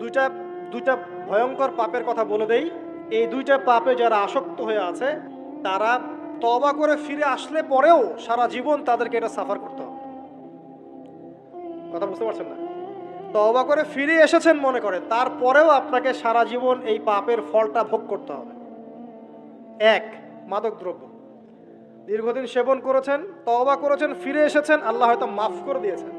দুইটা দুইটা ভয়ঙ্কর পাপের কথা বলে দেই। এই দুইটা পাপে যারা আসক্ত হয়ে আছে তারা তওবা করে ফিরে আসলে পরেও সারা জীবন তাদেরকে এটা সাফার করতে হবে। কথা বুঝতে পারছেন না? তওবা করে ফিরে এসেছেন মনে করেন, তারপরেও আপনাকে সারা জীবন এই পাপের ফলটা ভোগ করতে হবে। এক, মাদকদ্রব্য। দীর্ঘদিন সেবন করেছেন, তওবা করেছেন, ফিরে এসেছেন, আল্লাহ হয়তো মাফ করে দিয়েছেন,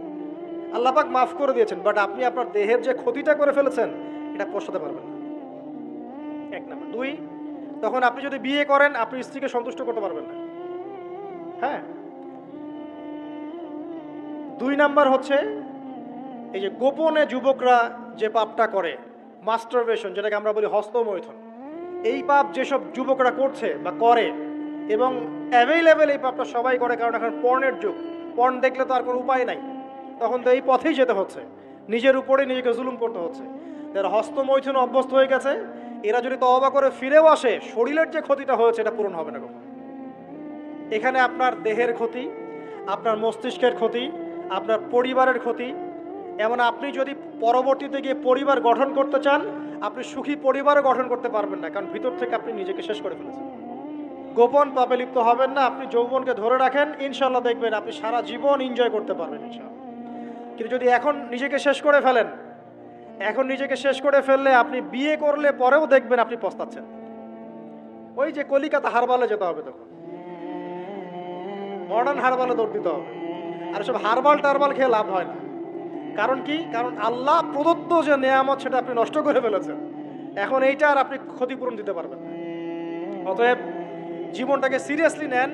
আল্লাহ পাক মাফ করে দিয়েছেন, বাট আপনি আপনার দেহের যে ক্ষতিটা করে ফেলেছেন এটা পোষাতে পারবেন না। এক নাম্বার। দুই, তখন আপনি যদি বিয়ে করেন আপনি স্ত্রীকে সন্তুষ্ট করতে পারবেন না। হ্যাঁ। দুই নাম্বার হচ্ছে এই যে গোপনে যুবকরা যে পাপটা করে, মাস্টারবেশন, যেটাকে আমরা বলি হস্তমৈথুন, এই পাপ যেসব যুবকরা করছে বা করে, এবং অ্যাভেলেবেল এই পাপটা সবাই করে, কারণ এখন পর্নের যুগ, পর্ন দেখলে তো আর কোনো উপায় নাই, তখন তো এই পথেই যেতে হচ্ছে, নিজের উপরে নিজেকে জুলুম করতে হচ্ছে। যারা হস্তমৈথুন অভ্যস্ত হয়ে গেছে এরা যদি তওবা করে ফিরেও আসে, শরীরের যে ক্ষতিটা হয়েছে এটা পূরণ হবে না কখনো। এখানে আপনার দেহের ক্ষতি, আপনার মস্তিষ্কের ক্ষতি, আপনার পরিবারের ক্ষতি, এমন আপনি যদি পরবর্তীতে গিয়ে পরিবার গঠন করতে চান আপনি সুখী পরিবারও গঠন করতে পারবেন না, কারণ ভিতর থেকে আপনি নিজেকে শেষ করে ফেলেছেন। গোপন পাপে লিপ্ত হবেন না, আপনি যৌবনকে ধরে রাখেন, ইনশাল্লাহ দেখবেন আপনি সারা জীবন এনজয় করতে পারবেন ইনশাল্লাহ। কিন্তু যদি এখন নিজেকে শেষ করে ফেলেন, এখন নিজেকে শেষ করে ফেললে আপনি বিয়ে করলে পরেও দেখবেন আপনি পস্তাচ্ছেন। ওই যে কলিকাতা হারবালে যেতে হবে, তখন মডার্ন হারবালে দৌড় দিতে হবে। আর সব হারবাল টারবাল খেয়ে লাভ হয় না। কারণ কি? কারণ আল্লাহ প্রদত্ত যে নেয়ামত সেটা আপনি নষ্ট করে ফেলেছেন, এখন এইটা আর আপনি ক্ষতিপূরণ দিতে পারবেন না। অতএব জীবনটাকে সিরিয়াসলি নেন।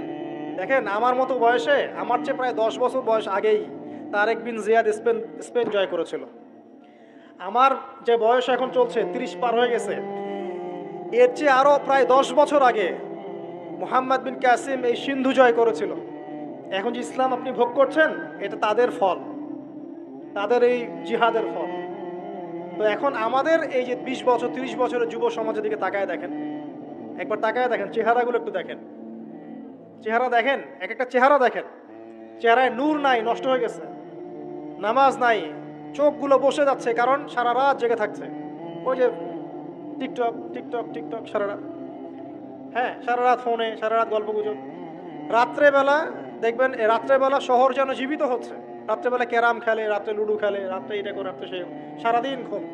দেখেন, আমার মতো বয়সে, আমার চেয়ে প্রায় 10 বছর বয়স আগেই তারেক বিন জিয়াদ স্পেন জয় করেছিল। আমার যে বয়স এখন চলছে 30 পার হয়ে গেছে, এর চেয়ে আরও প্রায় 10 বছর আগে মোহাম্মদ বিন কাসিম এই সিন্ধু জয় করেছিল। এখন যে ইসলাম আপনি ভোগ করছেন এটা তাদের ফল, তাদের এই জিহাদের ফল। তো এখন আমাদের এই যে 20 বছর 30 বছরের যুব সমাজের দিকে তাকায় দেখেন, একবার তাকায় দেখেন, চেহারাগুলো একটু দেখেন, চেহারা দেখেন, এক একটা চেহারা দেখেন, চেহারায় নূর নাই, নষ্ট হয়ে গেছে, নামাজ নাই, চোখগুলো বসে যাচ্ছে, কারণ সারা রাত জেগে থাকছে। ওই যে টিকটক টিকটক টিকটক সারা রাত, হ্যাঁ সারা রাত ফোনে, সারা রাত গল্প গুজব। রাত্রেবেলা দেখবেন, রাত্রেবেলা শহর যেন জীবিত হচ্ছে, রাত্রেবেলা ক্যারাম খেলে, রাত্রে লুডো খেলে, রাত্রে এটা করে, রাত্রে সে, সারাদিন ঘুম,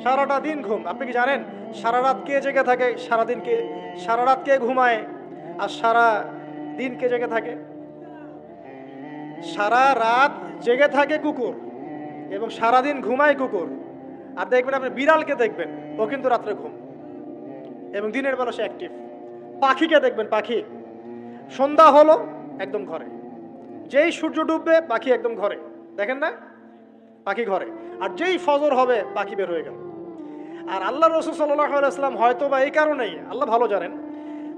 সারাটা দিন ঘুম। আপনি কি জানেন সারা রাত কে জেগে থাকে, সারাদিন কে, সারা রাত কে ঘুমায় আর সারা দিন কে জেগে থাকে? সারা রাত জেগে থাকে কুকুর এবং সারাদিন ঘুমায় কুকুর। আর দেখবেন আপনি বিড়ালকে দেখবেন, ও কিন্তু রাত্রে ঘুম এবং দিনের বেলা সে অ্যাক্টিভ। পাখিকে দেখবেন, পাখি সন্ধ্যা হলো একদম ঘরে, যেই সূর্য ডুববে পাখি একদম ঘরে, দেখেন না, পাখি ঘরে। আর যেই ফজর হবে পাখি বের হয়ে গেল। আর আল্লাহ রাসূল সাল্লাল্লাহু আলাইহি ওয়াসাল্লাম হয়তো বা এই কারণেই, আল্লাহ ভালো জানেন,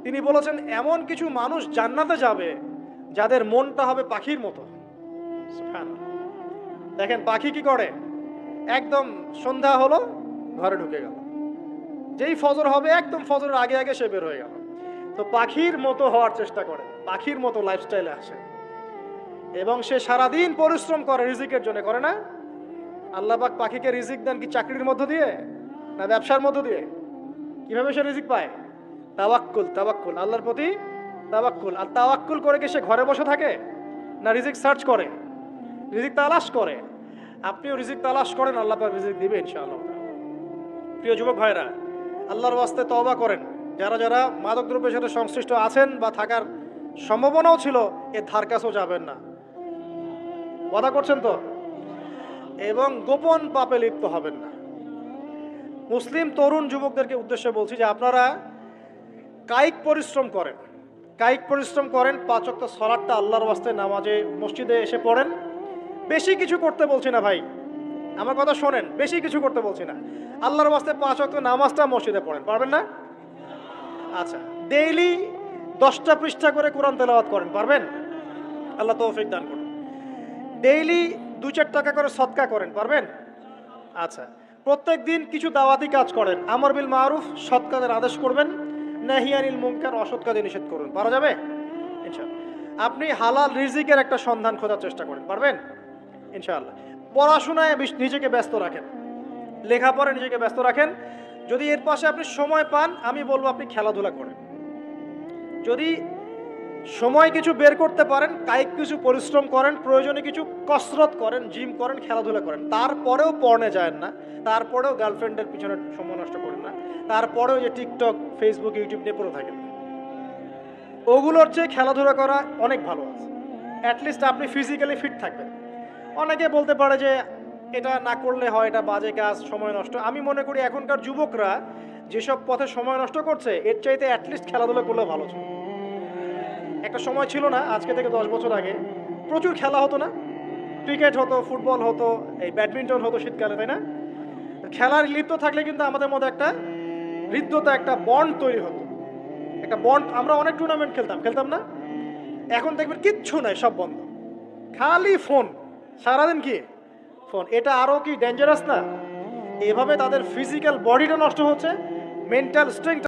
তিনি বলেছেন এমন কিছু মানুষ জান্নাতে যাবে যাদের মনটা হবে পাখির মতো। সুবহানাল্লাহ। দেখেন পাখি কি করে, একদম সন্ধ্যা হলো ঘরে ঢুকে গেল, যেই ফজর হবে একদম ফজরের আগে আগে সে বের হয়ে গেল। তো পাখির মতো হওয়ার চেষ্টা করে, পাখির মতো লাইফস্টাইলে আসে এবং সে সারাদিন পরিশ্রম করে রিজিকের জন্য, করে না? আল্লাহ পাক পাখিকে রিজিক দেন কি চাকরির মধ্য দিয়ে না ব্যবসার মধ্য দিয়ে? কিভাবে সে রিজিক পায়? তাওয়াক্কুল, তাওয়াক্কুল, আল্লাহর প্রতি তাওয়াক্কুল। আর তাওয়াক্কুল করে কি সে ঘরে বসে থাকে না রিজিক সার্চ করে, রিজিক তালাশ করে? আপনিও রিজিক তালাশ করেন, আল্লাহ পাক রিজিক দিবে ইনশাআল্লাহ। প্রিয় যুবক ভাইরা, আল্লাহর ওয়াস্তে তওবা করেন। যারা যারা মাদকদ্রব্যের সাথে সংশ্লিষ্ট আছেন বা থাকার সম্ভাবনাও ছিল, এর ধার কাছেও যাবেন না, ওয়াদা করছেন তো? এবং গোপন পাপে লিপ্ত হবেন না। মুসলিম তরুণ যুবকদেরকে উদ্দেশ্যে বলছি যে আপনারা কায়িক পরিশ্রম করেন, কায়িক পরিশ্রম করেন, 5 ওয়াক্ত সালাতটা আল্লাহর ওয়াস্তে নামাজে মসজিদে এসে পড়েন। বেশি কিছু করতে বলছি না ভাই, আমার কথা শোনেন, বেশি কিছু করতে বলছি না। আল্লাহর ওয়াস্তে 5 ওয়াক্ত নামাজটা মসজিদে পড়েন, পারবেন না? আচ্ছা, ডেইলি 10টা পৃষ্ঠা করে কোরআন তেলাওয়াত করেন, পারবেন? আল্লাহ তৌফিক দান করুন। ডেইলি 2-4 টাকা করে সদকা করেন, পারবেন? আচ্ছা, প্রত্যেক দিন কিছু দাওয়াতি কাজ করেন, আমর বিল মারুফ, সৎ কাজের আদেশ করবেন, নাহি আনিল মুনকার, অসৎ কাজে নিষেধ করুন, পারা যাবে ইনশাআল্লাহ। আপনি হালাল রিজিকের একটা সন্ধান খোঁজার চেষ্টা করেন, পারবেন ইনশাআল্লাহ। পড়াশোনায় নিজেকে ব্যস্ত রাখেন, লেখাপড়ায় নিজেকে ব্যস্ত রাখেন। যদি এর পাশে আপনি সময় পান, আমি বলবো আপনি খেলাধুলা করেন। যদি সময় কিছু বের করতে পারেন, কায়িক কিছু পরিশ্রম করেন, প্রয়োজনে কিছু কসরত করেন, জিম করেন, খেলাধুলা করেন, তারপরেও পর্নে যায় না, তারপরেও গার্লফ্রেন্ডের পিছনে সময় নষ্ট করেন না, তারপরেও যে টিকটক, ফেসবুক, ইউটিউব নিয়ে পড়ে থাকেন, ওগুলোর চেয়ে খেলাধুলা করা অনেক ভালো আছে। অ্যাটলিস্ট আপনি ফিজিক্যালি ফিট থাকবেন। অনেকে বলতে পারে যে এটা না করলে হয়, এটা বাজে কাজ, সময় নষ্ট। আমি মনে করি এখনকার যুবকরা যেসব পথে সময় নষ্ট করছে, এর চাইতে অ্যাটলিস্ট খেলাধুলা করলে ভালো ছিল। একটা সময় ছিল না, আজকে থেকে 10 বছর আগে প্রচুর খেলা হতো না? ক্রিকেট হতো, ফুটবল হতো, এই ব্যাডমিন্টন হতো শীতকালে, তাই না? খেলার লিপ্ত থাকলে কিন্তু আমাদের মধ্যে একটা হৃদ্যতা, একটা বন্ড তৈরি হতো, একটা বন্ড। আমরা অনেক টুর্নামেন্ট খেলতাম না? এখন দেখবেন কিচ্ছু নাই, সব বন্ধ, খালি ফোন, সারাদিন কি ফোন। এটা আরও কি ডেঞ্জারাস না? এভাবে তাদের ফিজিক্যাল বডিটা নষ্ট হচ্ছে, মেন্টাল স্ট্রেংথ